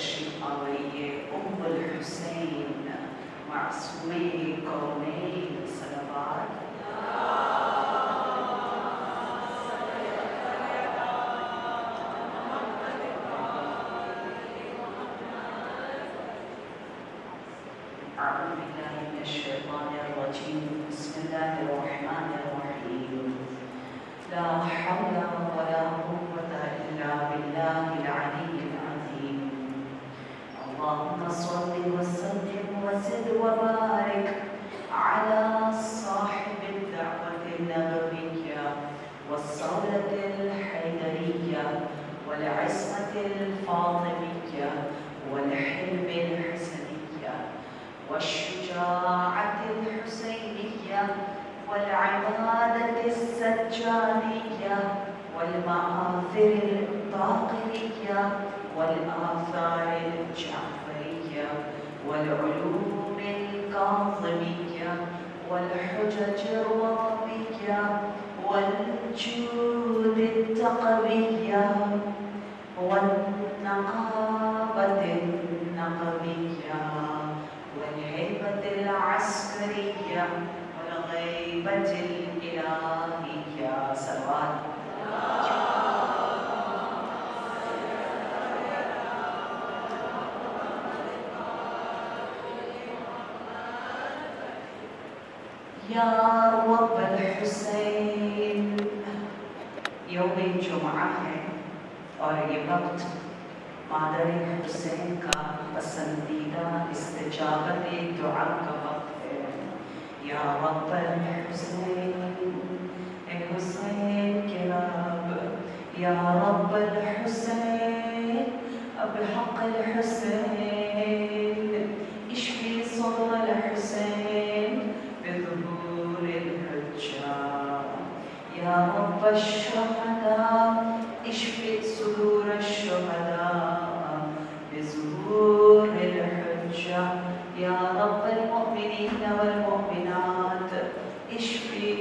تشریف آوریے ام الحسین معصومے کونین صلوات أعوذ بالله من الشيطان الرجيم بسم الله الرحمن الرحيم لا حول ولا قوة إلا بالله العلي العظيم اللهم صل وسلم وزد وبارك على صاحب الدعوة النبوية والصولة الحيدرية والعصمة الفاطمية والحلم الحسنية والشجاعة الحسينية والعبادة السجانية والمآثر الطاقرية والآثار الجعفرية والعلوم الكاظمية والحجج الرضبية والجود التقوية والنقابة النقبية والهيبة العسكرية والغيبة الإلهية صلوات یا رب الحسین یوم جمعہ ہے اور یہ وقت مادر حسین کا پسندیدہ استجابت دعا کا وقت ہے یا رب الحسین اے حسین کے رب یا رب الحسین اب حق الحسین اشفی صدر الحسین بظهور الحجة يا رب الشهداء اشفي صدور الشهداء بظهور الحجة يا رب المؤمنين والمؤمنات اشفي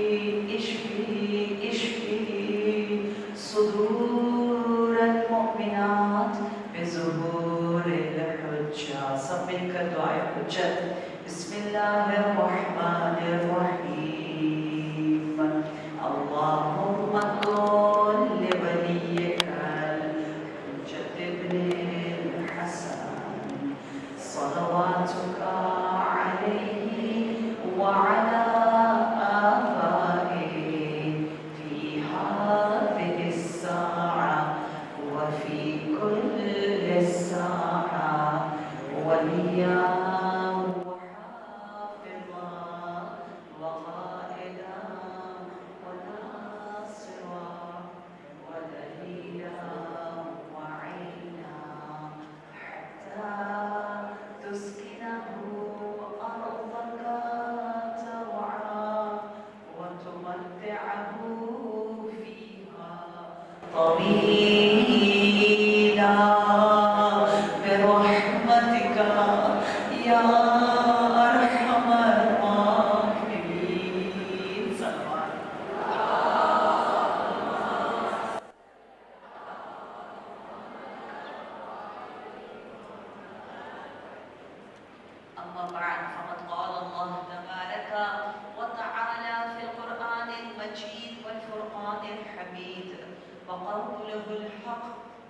صدور المؤمنات بظهور الحجة سب مل کر دعائے حجت بسم الله الرحمن الرحيم اللهم كن لوليك الحجة ابن الحسن صلواتك عليه وعلى آبائه في هذه الساعة وفي كل ساعة وليا طويلا برحمتك يا أرحم الراحمين صلوات أما بعد فقد قال الله تبارك وتعالى في القرآن المجيد والفرقان الحميد وقوله الحق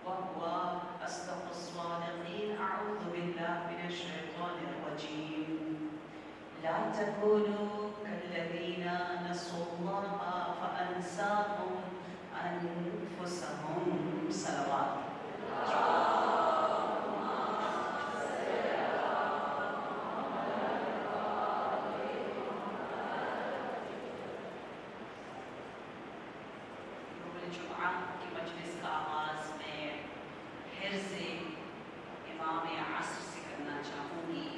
وهو أصدق الصادقين أعوذ بالله من الشيطان الرجيم لا تكونوا كالذين نسوا الله فأنساهم أنفسهم صلوات کی مجلس کا آغاز میں حرز امام عصر سے کرنا چاہوں گی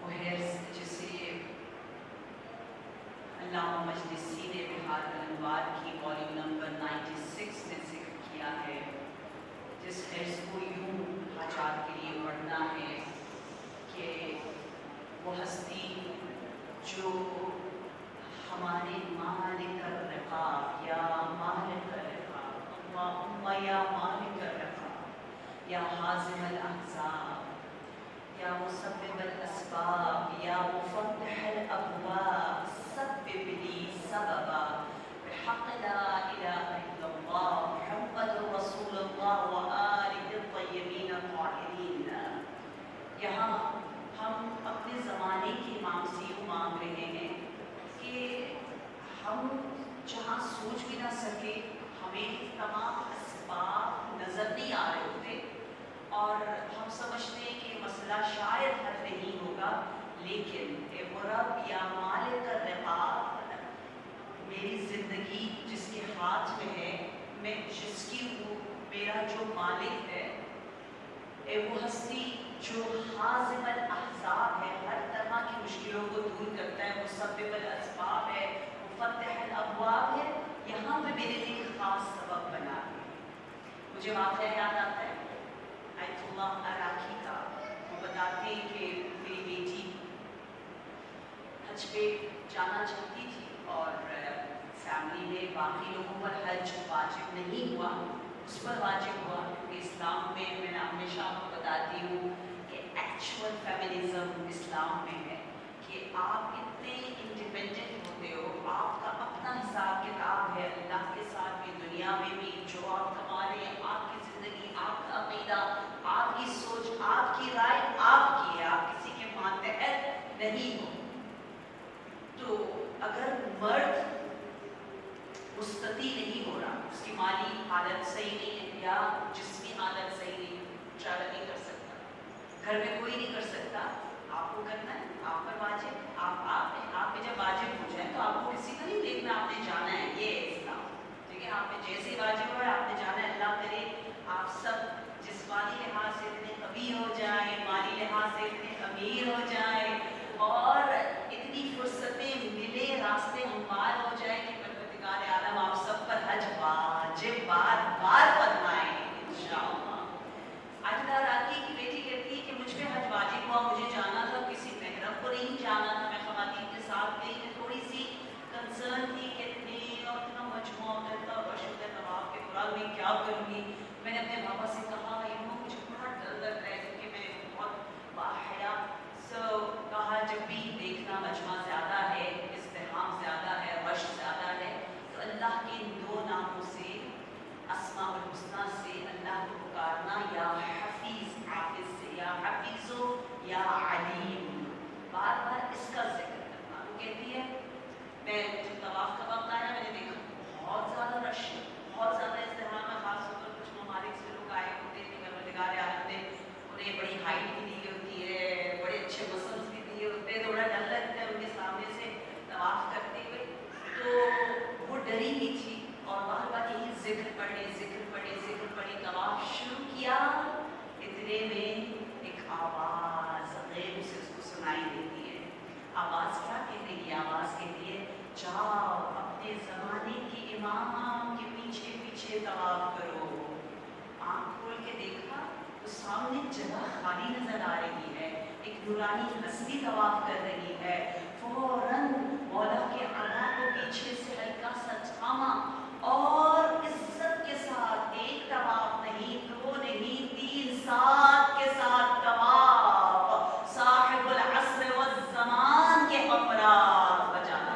وہ حرز جسے علامہ مجلسی نے بہار الانوار کی والیوم نمبر 96 میں ذکر کیا ہے جس حرز کو یوں حاجات کے لیے پڑھنا ہے کہ وہ ہستی جو ہمارے مالک الرقاب یا مالک الرقاب اللہم یا مالک الرقاب یا حازم الاحزاب مسبب الأسباب يا مفتح الأبواب سبب لي سببا بحق لا إله إلا الله محمد رسول الله وآله الطيبين الطاهرين. یہاں ہم اپنے زمانے کے امام سے یوں مانگ رہے ہیں کہ ہم جہاں سوچ بھی نہ سکے، ہمیں تمام اسباب نظر نہیں آ رہے ہوتے اور ہم سمجھتے ہیں کہ مسئلہ شاید حل نہیں ہوگا، لیکن اے رب یا مالک الرقاب، میری زندگی جس کے ہاتھ میں ہے، میں جس کی ہوں، میرا جو مالک ہے، اے وہ ہستی جو حازم الاحزاب ہے، ہر طرح کی مشکلوں کو دور کرتا ہے، مسبب الاسباب ہے، مفتح الابواب ہے، یہاں پہ میرے لیے ایک خاص سبب بنا ہے. مجھے واقعہ یاد آتا ہے آیت اللہ عراقی کا. وہ بتاتے ہیں کہ میری بیٹی حج پہ جانا چاہتی تھی اور فیملی میں باقی لوگوں پر حج واجب نہیں ہوا، اس پر واجب ہوا، کیونکہ اسلام میں میں ہمیشہ آپ کو بتاتی ہوں کہ ایکچوئل فیمنزم اسلام میں ہے کہ آپ اتنے انڈیپینڈنٹ ہوتے ہو، آپ کا اپنا حساب کتاب ہے اللہ کے ساتھ بھی، دنیا میں بھی، جو آپ کما رہے ہیں، آپ کی زندگی، آپ کا عقیدہ، آپ کی سوچ، آپ کی رائے آپ کی ہے، آپ کسی کے ماتحت نہیں ہو. تو اگر مرد مستطیع نہیں ہو رہا، اس کی مالی حالت صحیح نہیں ہے یا جسمی حالت صحیح نہیں، ٹریول نہیں کر سکتا، گھر میں کوئی نہیں کر سکتا، آپ کو کرنا ہے، آپ پر واجب ہے. آپ پہ جب واجب ہو جائے تو آپ کو کسی کا نہیں دیکھنا، آپ نے جانا ہے. یہ ہے اسلام، ٹھیک ہے. آپ پہ جیسے واجب ہو آپ نے جانا ہے. اللہ کرے آپ سب جسمانی لحاظ سے اتنے قوی ہو جائیں، مالی لحاظ سے اتنے امیر ہو جائیں اور اتنی فرصتیں ملے، راستے ہموار ہو جائیں کہ پروردگار عالم آپ سب پر حج واجب بار بار فرمائیں انشاءاللہ. عاجلہ راکی کی بیٹی کہتی ہے کہ مجھ پہ حج واجب ہوا، مجھے جانا تھا، کسی محرم کو نہیں جانا تھا، میں خواتین کے ساتھ گئی. میں تھوڑی سی کنسرن تھی کہ اتنے اور اتنا مجموعہ ہوتا ہے، اتنا رش ہوتا ہے طواف کے دوران، میں کیا کروں گی. میں نے اپنے بابا سے کہا مجھے بڑا ڈر لگ رہا ہے کیونکہ میں بہت باحیا کہا جب بھی دیکھنا مجمع زیادہ ہے، ازدحام زیادہ ہے، رش زیادہ ہے، تو اللہ کے ان دو ناموں سے، اسماء الحسنہ سے اللہ کو پکارنا، یا حفیظ، حافظ سے یا حفیظو یا علیم، بار بار اس کا ذکر کرنا. وہ کہتی ہے میں جب طواف کا وقت آیا میں نے دیکھا بہت زیادہ رش ہے، بہت زیادہ ازدحام ہے، خاص طور پر کچھ ممالک سے لوگ آئے ہوتے ہیں، پروردگار عالم نے انہیں بڑی ہائٹ بھی دی ہوتی ہے، بڑے اچھے مسلس بھی دیے ہوتے ہیں، تھوڑا ڈر لگتا ہے ان کے سامنے سے طواف کرتے ہوئے. تو وہ ڈری ہوئی تھی اور بار بار یہی ذکر پڑھے، طواف شروع کیا. اتنے میں ایک آواز غیب سے اس کو سنائی دیتی ہے. آواز کیا کہہ رہی ہے؟ آواز کہتی ہے جاؤ اپنے زمانے کے امام کے پیچھے پیچھے طواف کرو. آنکھ کھول کے دیکھا تو سامنے جگہ خالی نظر آ رہی ہے، ایک نورانی ہستی طواف کر رہی ہے. فوراً مولا کے اعلیٰ کو پیچھے سے ہلکا سا تھاما اور عزت کے ساتھ ایک طواف نہیں، دو نہیں، 3 ساتھ کے ساتھ طواف صاحب العصر والزمان کے ہمراہ بجانا.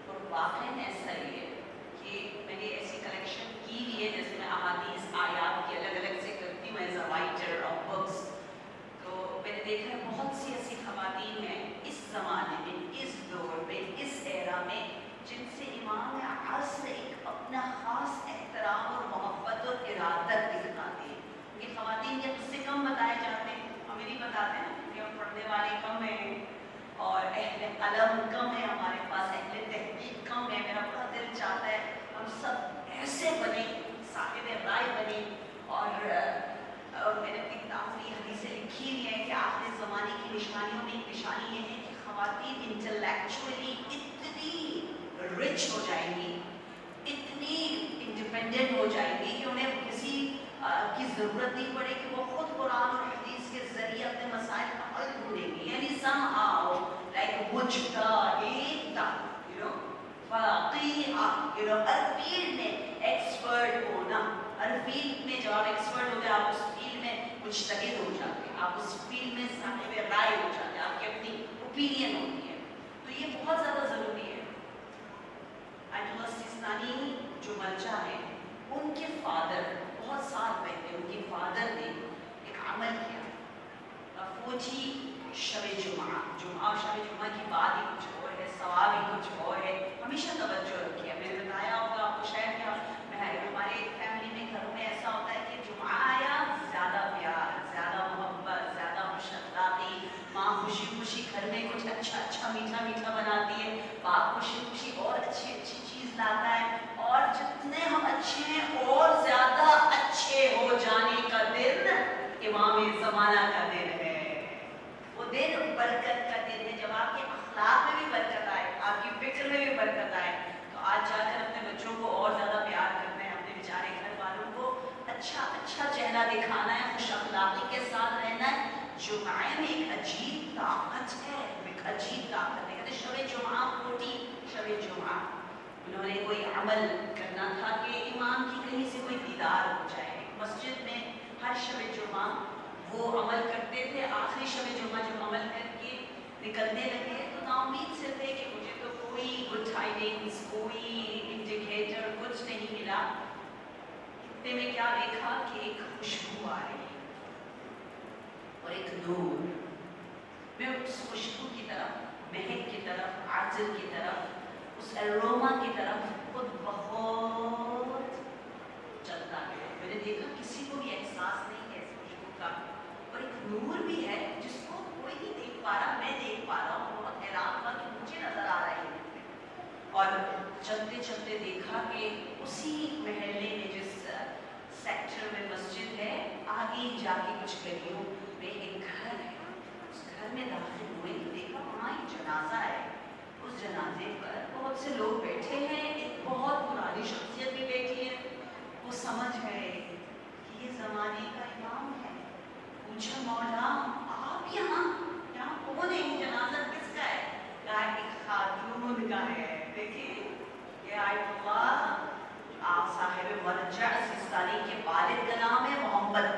اور واقعاً ایسا ہی ہے کہ میں نے ایسی کلیکشن کی بھی ہے، جیسے میں احادیث آیات کی الگ الگ سے کرتی ہوں as a writer of books. تو میں نے دیکھا ہے بہت سی ایسی خواتین ہیں اس زمانے میں، اس دور میں، اس ایرا میں، جن سے امام عصر ایک اپنا خاص احترام اور محبت اور ارادت دکھاتے ہیں. یہ خواتین کے قصے کم بتائے جاتے ہیں، ہمیں نہیں بتاتے نا کہ ہم پڑھنے والے کم ہیں اور اہل قلم کم ہے ہمارے پاس، اہل تحقیق کم ہے. میرا بڑا دل چاہتا ہے ہم سب ایسے بنے، صاحب رائے بنے. اور میں نے اپنی کتاب میں یہ حدیثیں لکھی ہوئی ہیں کہ آخر زمانے کی نشانیوں میں ایک نشانی یہ ہے کہ خواتین انٹلیکچولی اتنی رچ ہو جائیں گی، اتنی انڈیپینڈنٹ ہو جائیں گی کہ انہیں کسی کی ضرورت نہیں پڑے کہ وہ خود قرآن اور حدیث کے ذریعے اپنے مسائل کا حل ڈھونڈیں گی. یعنی somehow like مجتہدہ، فقیہہ، फील्ड में जब आप एक्सपर्ट होते हैं, आप उस फील्ड में मुश्तगिल हो जाते हैं, आप उस फील्ड में साहिब राय हो जाते हैं, आपकी अपनी ओपिनियन होती है, तो ये बहुत ज़्यादा ज़रूरी है। आयतुल्लाह सिस्तानी जो मर्जा है, उनके फादर बहुत साल पहले उनके फादर ने एक अमल किया, फौजी शब जुमा, जुमा और शब जुमा की बात ही कुछ और है, सवाब ही कुछ और है, हमेशा तवज्जो रखिए। मैंने बताया होगा आपको शायद क्या, हमारे फैमिली में घरों में ऐसा होता है कि जुमा आया, ज़्यादा प्यार, ज़्यादा मोहब्बत, ज़्यादा खुशअखलाक़ी, माँ खुशी खुशी घर में कुछ अच्छा अच्छा मीठा मीठा बनाती है, बाप खुशी खुशी और अच्छी अच्छी चीज़ लाता है, और जितने हम अच्छे हैं और ज़्यादा अच्छे हो जाने का दिन इमाम ज़माना का दिन है। वो दिन बरकत का दिन है, जब आपके अखलाक में भी बरकत आए, आपकी फिक्र में भी बरकत आए, तो आज जाकर अपने बच्चों को और ज़्यादा प्यार करना है, अपने बेचारे घर वालों को अच्छा अच्छा चेहरा दिखाना है, खुश अखलाक़ी के साथ रहना है। जुमा में एक अजीब ताकत है, एक अजीब ताकत है। कहते शब जुमा कोटी शब जुमा, उन्होंने कोई अमल करना था कि इमाम की कहीं से कोई दीदार हो जाए। मस्जिद में हर शब जुमा वो अमल करते थे। आखिरी शब जुमा जब अमल करके निकलने लगे तो नाउमीद से थे कि मुझे तो कोई गुड टाइडिंग्स, कोई इंडिकेटर कुछ नहीं मिला। इतने में क्या देखा कि एक खुशबू आ रही है और एक नूर। मैं उस खुशबू की तरफ, महक की तरफ, आजिल की तरफ, उस एरोमा की तरफ खुद बहुत चलता गया। मैंने देखा किसी को भी एहसास नहीं है इस खुशबू का, और एक नूर भी है जिसको कोई नहीं देख पा रहा, मैं देख पा रहा हूँ। बहुत हैरान हुआ कि मुझे नजर आ रहा है। और चलते चलते देखा कि उसी महल्ले में, जिस सेक्टर में मस्जिद है, आगे जाके कुछ गलियों में एक घर है। उस घर में दाखिल हुए तो देखा वहाँ एक जनाजा है। उस जनाजे पर बहुत से लोग बैठे हैं, एक बहुत पुरानी शख्सियत भी बैठी है। वो समझ गए कि ये ज़माने का इमाम है। पूछा मौला आप यहाँ कौन है, जनाजा किसका है? कहा एक खातून का है। देखिए ये आयतुल्लाह आप साहिब मरजा सिस्तानी के वालिद का नाम है मोहम्मद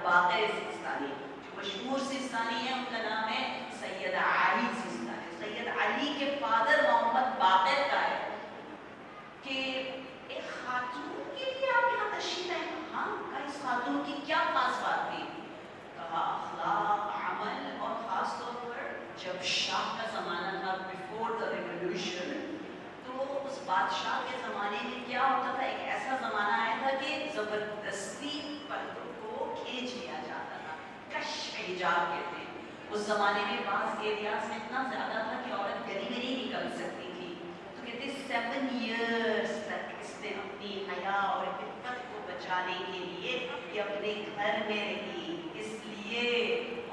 बाक़िर सिस्तानी। जो मशहूर सिस्तानी है उनका नाम है सैयद अली सिस्तानी। सैयद अली के फादर मोहम्मद बाक़िर का है कि एक खातून के लिए आप यहाँ तशरीफ लाए। हाँ, कहा इस खातून की क्या खास बात थी? कहा अखलाक, अमल, और ख़ास तौर पर जब शाह का ज़माना था, बिफोर द रेवोल्यूशन, तो उस बादशाह के ज़माने में क्या होता था, एक ऐसा ज़माना आया था कि ज़बरदस्ती पर्दों को खींच लिया जाता था, कश्फ हिजाब कहते हैं। उस ज़माने में बाज़ एरियाज़ में इतना ज़्यादा था कि औरत गली में नहीं निकल सकती थी। तो कहते 7 इयर्स तक इसने अपनी हया और इफ़्फ़त को बचाने के लिए ये अपने घर में रही। इसलिए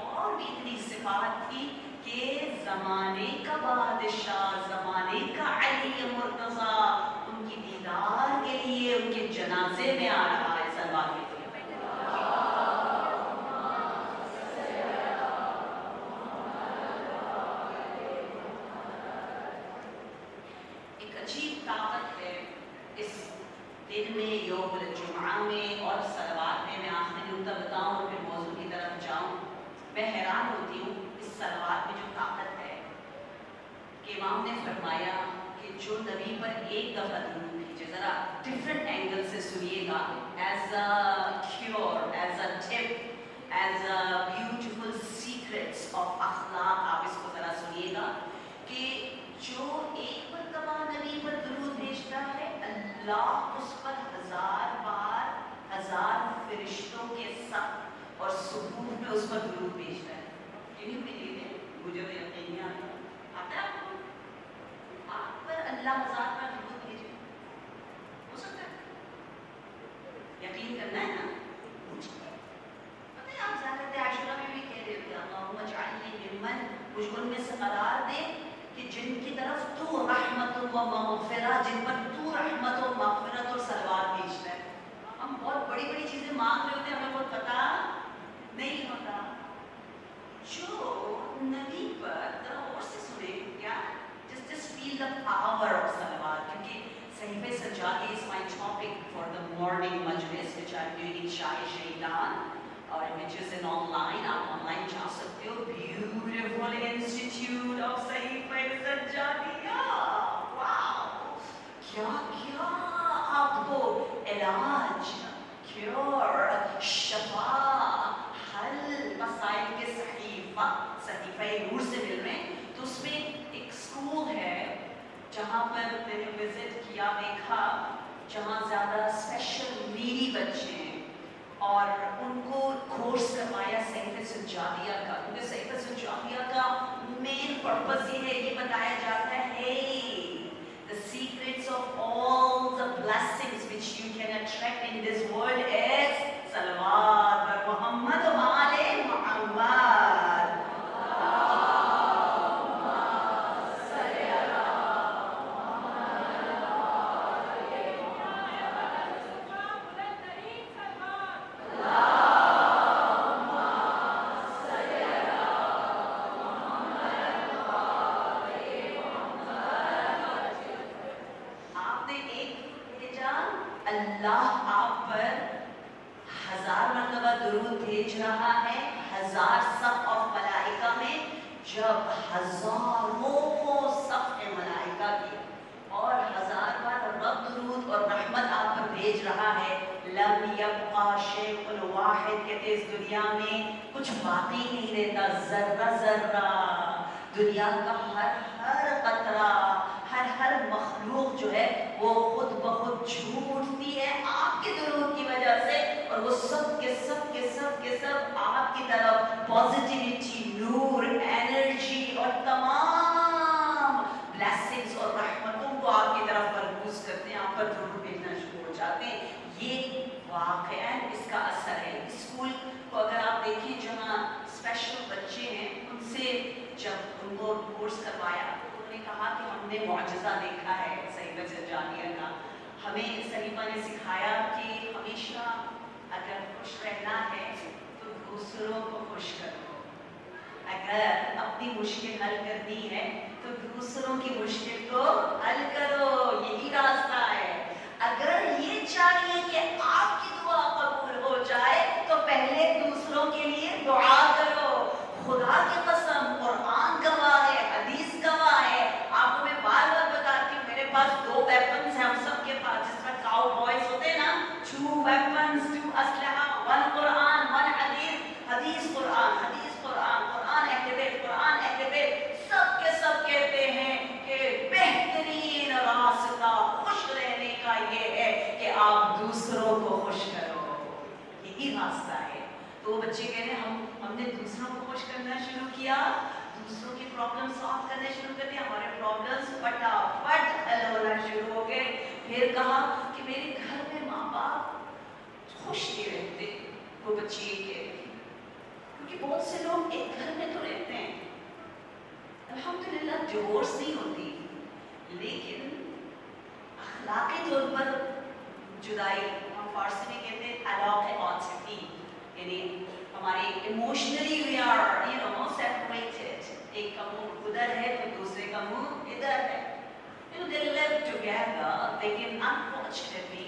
और भी इतनी सिफात थी कि ज़माने का बादशाह, ज़माने का अली मुर्तज़ा उनकी दीदार के लिए उनके जनाजे में आ रहा है। सलवात के लिए एक अजीब ताकत है इस दिन में, यौमुल जुमा में और सलवात में। मैं आखिरी नुक्ता बताऊँ और फिर मौजू की तरफ जाऊँ। मैं हैरान होती हूँ इस सलवात में जो ताकत है कि इमाम ने फरमाया कि जो नबी पर एक दफ़ा दुरूद भेजे, ज़रा डिफरेंट एंगल से सुनिएगा, as a cure, as a tip, as a beautiful secrets of अखलाक। आप इसको ज़रा सुनिएगा कि जो एक मरतबा नबी पर दुरूद भेजता है, अल्लाह उस पर 1000 बार 1000 फरिश्तों के साथ और सुकून में उस पर दुरूद भेजता है। यही बिलीव है, मुझे तो यकीन नहीं आता है आपको? आप पर अल्लाह 1000 बार दुरूद भेजे, हो सकता है? यकीन करना है ना? पता है आप ज़ाकत आशुरा में भी कह रहे थे, अल्लाहुम्मा जअलनी मिम्मन, मुझको उनमें से करार दे कि जिनकी तरफ तू रहमत व मग़फ़िरत, जिन पर तू रहमत और मग़फ़िरत और सलवात भेजता है। हम बहुत बड़ी बड़ी चीज़ें मांग रहे होते हैं, हमें बहुत पता नहीं होता। जो नबी पर, जरा और से सुने क्या, just feel the power of सलवात, क्योंकि Sahifa Sajjadi is my topic for the morning majlis, which I'm doing in Shahi Shaitan, or which is in online. आप online जा सकते हो. Beautiful Institute of Sahifa Sajjadi. Wow! क्या आपको इलाज, cure, शफा, हल मसाइल के सहीफा नूर से मिल रहे हैं. तो उसमें एक स्कूल है जहाँ पर मैंने विजिट किया, देखा, जहाँ ज़्यादा स्पेशल नीडी बच्चे हैं और उनको कोर्स करवाया सहीफा सज्जादिया का. क्योंकि सहीफा सज्जादिया का मेन पर्पस ये है, ये बताया जाता है, hey, the secrets of all the blessings which you can attract in this world is salawat par Muhammad wa ale Muhammad. अल्लाह आप पर 1000 मरतबा दुरूद भेज रहा है, 1000 सफ ऑफ मलाइका में, जब हजारों सफ मलाइका की और 1000 बार रब दुरूद और रहमत आप पर भेज रहा है. लम यब्का शैउन वाहिद, कहते इस दुनिया में कुछ बाकी नहीं रहता, जर्रा जर्रा. दुनिया का हर कतरा, हर मखलूक जो है वो खुद ब खुद छूटती है आपके दुरूद की वजह से, और वो सब के सब आपकी तरफ पॉजिटिविटी, नूर, एनर्जी और तमाम ब्लेसिंग्स और रहमतों को आपकी तरफ मरकूज करते हैं, आप पर दुरूद भेजना शुरू हो जाते हैं. ये वाक़अन इसका असर है. स्कूल को अगर आप देखें, जहाँ स्पेशल बच्चे हैं, उनसे जब उनको कोर्स करवाया तो उन्होंने कहा कि हमने मौजज़ा देखा है सहीफा सज्जादिया का. हमें सहीफा ने सिखाया कि हमेशा अगर खुश रहना है तो दूसरों को खुश करो, अगर अपनी मुश्किल हल करनी है तो दूसरों की मुश्किल को हल करो, यही रास्ता है. अगर ये चाहिए कि आपकी दुआ कबूल हो जाए तो पहले दूसरों के लिए दुआ करो. खुदा की कसम, कुरान गवाह है, हदीस गवाह है. आपको मैं बार बार बताती हूँ, मेरे पास 2 वेपन्स हैं, हम सबके पास. जिस तरह काउ बॉयज होते हैं ना, 2 weapons, 2 असलहा, 1 कुरान, 1 हदीस. हदीस कुरान, हदीस कुरान, कुरान एक्टिवेट. सब के सब कहते हैं कि बेहतरीन रास्ता खुश रहने का ये है कि आप दूसरों को खुश करो, यही रास्ता है. तो बच्चे कह रहे हैं हमने दूसरों को खुश करना शुरू किया, दूसरों की प्रॉब्लम सॉल्व करने शुरू कर दिया, हमारे प्रॉब्लम्स फटाफट हल होना शुरू हो गए. फिर कहा कि मेरे घर में माँ बाप खुश नहीं रहते. वो बच्चे ये कह रहे थे, क्योंकि बहुत से लोग एक घर में तो रहते हैं, अल्हम्दुलिल्लाह डिवोर्स नहीं होती, लेकिन अखलाकी तौर पर जुदाई, हम फारसी में कहते हैं अलाक़े, यानी हमारे इमोशनली वी आर सेपरेटेड. एक का मुंह उधर है तो दूसरे का मुंह इधर है. they live together, लेकिन अनफॉर्चुनेटली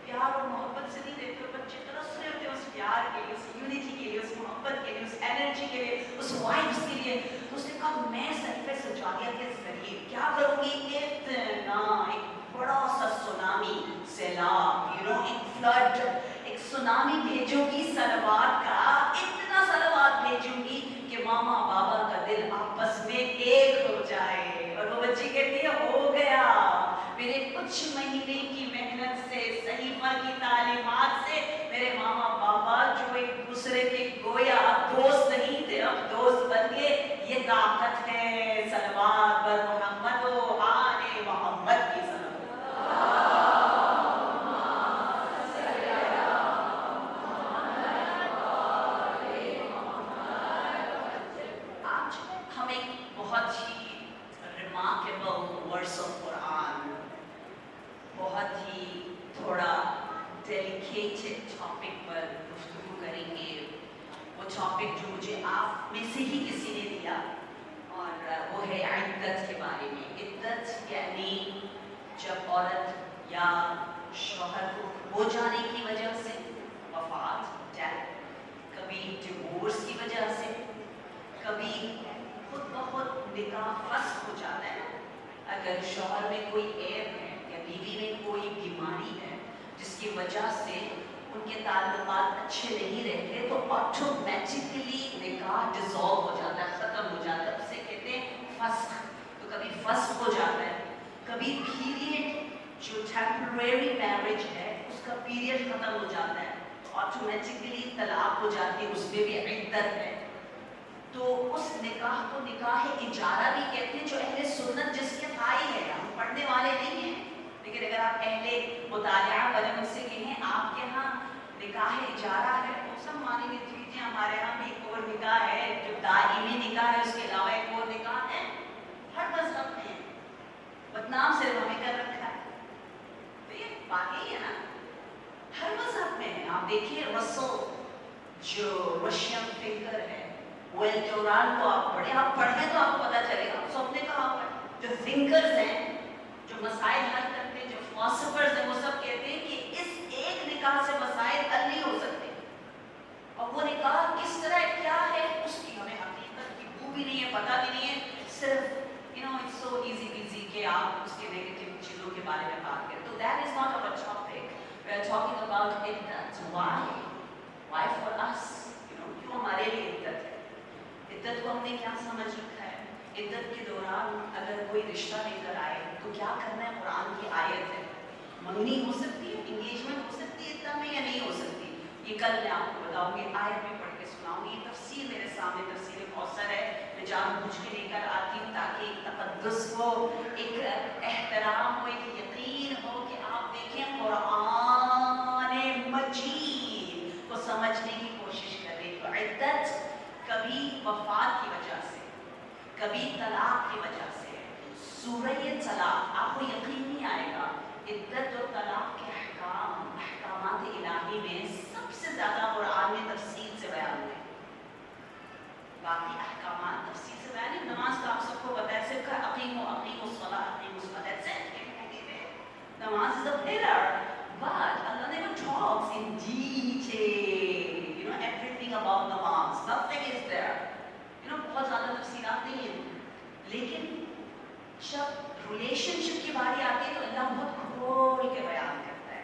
प्यार और मोहब्बत से नहीं रहते. बच्चे तरस रहे होते हैं उस प्यार के लिए, उस यूनिटी के लिए, उस मोहब्बत के लिए, उस एनर्जी के लिए, उस वाइब्स के लिए. तो उसने कहा मैं सहीफा सज्जादिया के जरिए क्या करूँगी, इतना एक बड़ा सा सुनामी, सैलाब, एक फ्लड, एक सुनामी भेजूंगी सलवात का, इतना सलवात भेजूंगी कि मामा बाबा का दिल आपस में एक हो जाए. और वो बच्ची कहती है हो गया. मेरे कुछ महीने की मेहनत से, सहीफा की तालीमात से, मेरे मामा बाबा जो एक दूसरे के गोया दोस्त नहीं थे, अब दोस्त बन गए. ये ताकत है सलवात पर मोहम्मद व आले मोहम्मद की. बहुत ही थोड़ा डेलिकेटेड टॉपिक पर गुफ्तगू करेंगे. वो टॉपिक जो मुझे आप में से ही किसी ने दिया, और वो है इद्दत के बारे में. इद्दत यानी जब औरत या शौहर को खो जाने की वजह से, वफात, डेथ, कभी डिवोर्स की वजह से, कभी खुद ब खुद निकाह फस्ख हो जाता है। अगर शौहर में कोई ऐब है या बीवी में कोई बीमारी है जिसकी वजह से उनके ताल्लुकात अच्छे नहीं रहते, तो ऑटोमेटिकली निकाह डिसॉल्व हो जाता है, ख़त्म हो जाता है, उसे कहते हैं फस्ख। तो कभी फस्ख हो जाता है, कभी पीरियड जो टेम्परेरी मैरिज है उसका पीरियड ख़त्म हो जाता है, ऑटोमेटिकली तलाक हो जाती है, उसमें भी इद्दत है। तो उस निकाह को निकाह इजारा भी कहते हैं, जो अहले सुन्नत जिसके भाई है, हम पढ़ने वाले नहीं हैं, लेकिन अगर आप अहले मुतालिया वाले मुझसे कहें आपके यहाँ निकाह इजारा है, तो सब मानेंगे ठीक है, हमारे यहाँ भी एक और निकाह है जो दाइमी निकाह है, उसके अलावा एक और निकाह है। हर मज़हब में बदनाम सिर्फ हमें कर रखा है, तो ये बात ही है ना, हर मज़हब में। आप देखिए रसूल जो रशियन थिंकर है, वेल्टोरान को आप पढ़ें तो आपको पता चलेगा, सबने कहा जो थिंकर्स हैं, जो मसाइल हल करते हैं, जो फिलोसोफर्स हैं, वो सब कहते हैं कि इस एक निकाह से मसाइल हल नहीं हो सकते, और वो निकाह किस तरह क्या है उसकी हमें हकीकत की बू भी नहीं है, पता भी नहीं है, सिर्फ इट्स सो इजी पीजी कि आप उसके नेगेटिव चीज़ों के बारे में बात करें। तो that is not our topic, we are talking about इद्दत। व्हाई फॉर अस, क्यों हमारे लिए इद्दत है? इद्दत को हमने क्या समझ रखा है? इद्दत के दौरान अगर कोई रिश्ता लेकर आए तो क्या करना है? कुरान की आयत है, मंगनी हो सकती है, इंगेजमेंट हो सकती है इद्दत में या नहीं हो सकती, ये कल मैं आपको बताऊंगी, आयत में पढ़ के सुनाऊंगी। तफसीर मेरे सामने तफसीर कौसर है, मैं जानबूझ के लेकर आती हूँ ताकि एक तक़द्दुस हो, एक एहतराम हो, एक यकीन हो कि आप देखें कुरान मजीद को समझने की कोशिश करें। तो इद्दत कभी वफात की वजह से, कभी तलाक की वजह से। सूरह तलाक, आपको यकीन नहीं आएगा, इद्दत और तलाक के अहकामात इलाही में सबसे ज़्यादा कुरान में तफसील से बयान हुए। बाकी अहकामात तफसील से बयान नहीं, नमाज का आप सबको पता है, सिर्फ अक़ीमु सलात से नमाज is a pillar, but Allah never talks in detail, everything about नमाज, nothing is there, बहुत ज़्यादा तफसीलात नहीं है। लेकिन जब रिलेशनशिप की बारी आती है तो अल्लाह बहुत खोल के बयान करता है,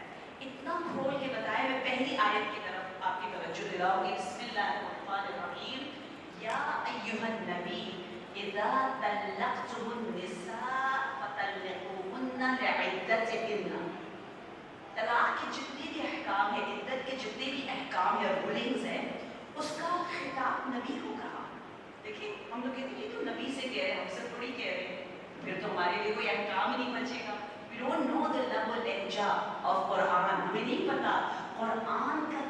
इतना खोल के बताया। मैं पहली आयत की तरफ आपकी तवज्जो दिलाऊंगी, बिस्मिल्लाहिर्रहमानिर्रहीम, या अय्युहन नबी इज़ा तल्लक़्तुमुन निसा फतल्लिक़ूहुन्ना लिइद्दतिहिन्ना। तलाक के जितने भी अहकाम है, इद्दत के जितने भी अहकाम है, रूलिंग्स है, उसका खिताब नबी को कहा। देखिए हम लोग कहते हैं तो नबी से कह रहे हैं, हमसे थोड़ी कह रहे हैं, फिर तो हमारे लिए कोई अहकाम ही नहीं बचेगा। We don't know the level of Quran, हमें नहीं पता कुरान का